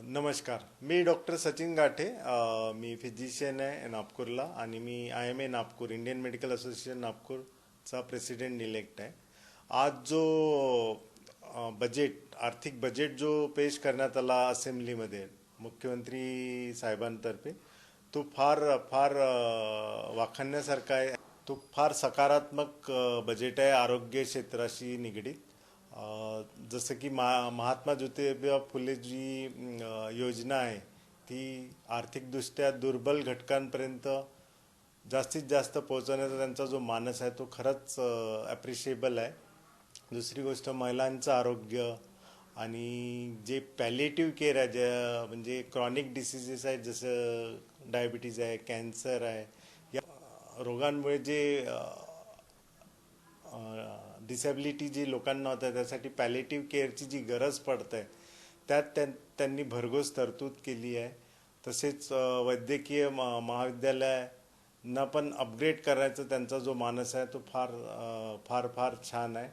नमस्कार. मी डॉक्टर सचिन गाठे. मी फिजिशियन आहे नागपूरला आणि मी IMA Nagpur Indian medical association नागपूरचा प्रेसिडेंट इलेक्ट आहे. आज जो आर्थिक बजेट जो पेश करण्यात आला असेंब्लीमध्ये मुख्यमंत्री साहेबांतर्फे, तो फार फार वाखाणण्यासारखा आहे. तो फार सकारात्मक बजेट आहे आरोग्य क्षेत्राशी निगडीत. जसं की महात्मा ज्योतिबा फुले जी योजना आहे ती आर्थिकदृष्ट्या दुर्बल घटकांपर्यंत जास्तीत जास्त पोहोचवण्याचा त्यांचा जो मानस आहे तो खरंच ॲप्रिशिएबल आहे. दुसरी गोष्ट महिलांचं आरोग्य आणि जे पॅलिएटिव्ह केअर आहे, जे म्हणजे क्रॉनिक डिसिजेस आहेत जसं डायबिटीज आहे, कॅन्सर आहे, या रोगांमुळे जे डिसॅबिलिटी जी लोकांना होतं त्यासाठी पॅलिएटिव्ह केअरची जी गरज पडते त्यात त्यांनी भरघोस तरतूद केली आहे. तसेच वैद्यकीय महाविद्यालयांना पण अपग्रेड करायचा त्यांचा जो मानस आहे तो फार फार फार छान आहे.